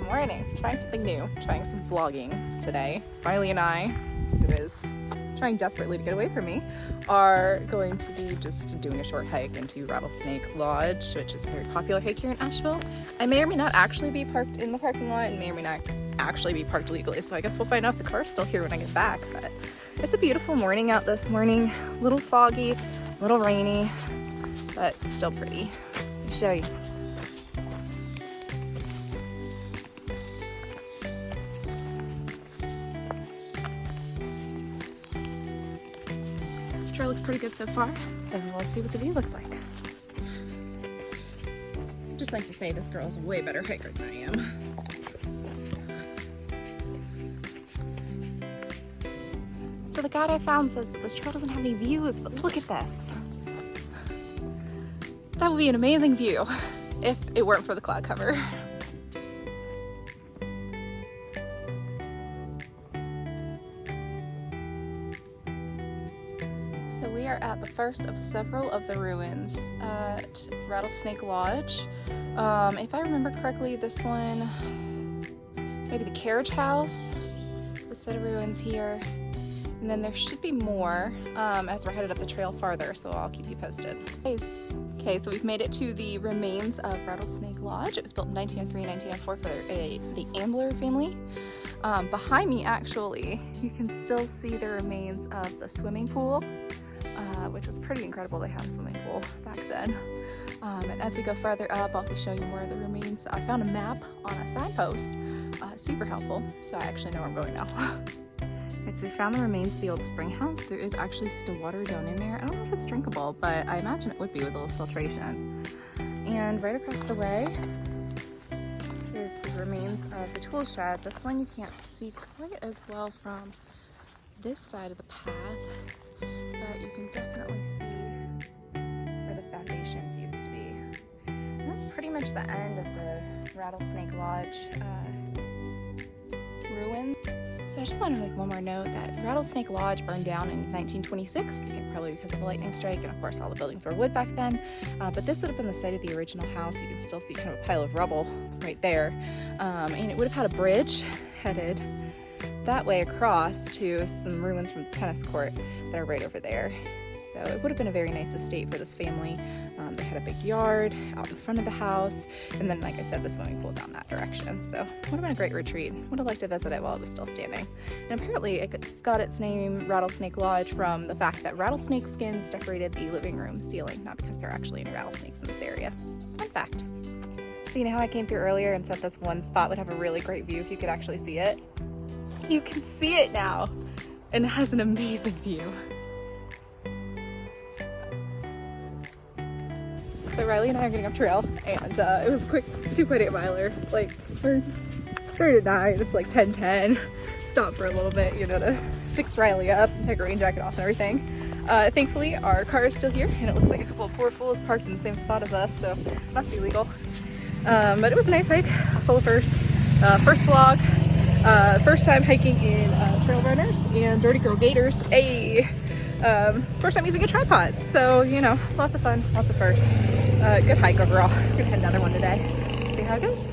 morning. Trying something new, trying some vlogging today. Riley and I, who is trying desperately to get away from me, are going to be just doing a short hike into Rattlesnake Lodge, which is a very popular hike here in Asheville. I may or may not actually be parked in the parking lot and may or may not actually be parked legally, so I guess we'll find out if the car's still here when I get back. But it's a beautiful morning out this morning. A little foggy, a little rainy, but still pretty. Let me show you. Trail looks pretty good so far, so we'll see what the view looks like. Just like to say, this girl's a way better hiker than I am. So the guide I found says that this trail doesn't have any views, but look at this. That would be an amazing view if it weren't for the cloud cover. So we are at the first of several of the ruins at Rattlesnake Lodge. If I remember correctly, this one, maybe the carriage house, the set of ruins here. And then there should be more as we're headed up the trail farther, so I'll keep you posted. Okay, so we've made it to the remains of Rattlesnake Lodge. It was built in 1903 and 1904 for the Ambler family. Behind me, actually, you can still see the remains of the swimming pool, which was pretty incredible. They had a swimming pool back then. And as we go farther up, I'll be showing you more of the remains. I found a map on a signpost, super helpful, so I actually know where I'm going now. Right, so we found the remains of the old spring house. There is actually still water down in there. I don't know if it's drinkable, but I imagine it would be with a little filtration. And right across the way is the remains of the tool shed. This one you can't see quite as well from this side of the path, but you can definitely see where the foundations used to be. And that's pretty much the end of the Rattlesnake Lodge ruin. So I just want to make one more note that Rattlesnake Lodge burned down in 1926, I think probably because of a lightning strike, and of course all the buildings were wood back then, but this would have been the site of the original house. You can still see kind of a pile of rubble right there, and it would have had a bridge headed that way across to some ruins from the tennis court that are right over there. So it would have been a very nice estate for this family. They had a big yard out in front of the house, and then, like I said, the swimming pool down that direction. So would have been a great retreat. Would have liked to visit it while it was still standing. And apparently it's got its name, Rattlesnake Lodge, from the fact that rattlesnake skins decorated the living room ceiling, not because there are actually any rattlesnakes in this area. Fun fact. So you know how I came through earlier and said this one spot would have a really great view if you could actually see it? You can see it now, and it has an amazing view. So Riley and I are getting up trail, and it was a quick 2.8 miler. Like, we started at 9, it's like 10:10. Stop for a little bit, you know, to fix Riley up and take her rain jacket off and everything. Thankfully, our car is still here, and it looks like a couple of poor fools parked in the same spot as us, so it must be legal. But it was a nice hike, full of firsts. First vlog, first time hiking in trail runners and Dirty Girl Gators. First time using a tripod, so you know, lots of fun, lots of firsts. Good hike overall. Gonna hit another one today. See how it goes.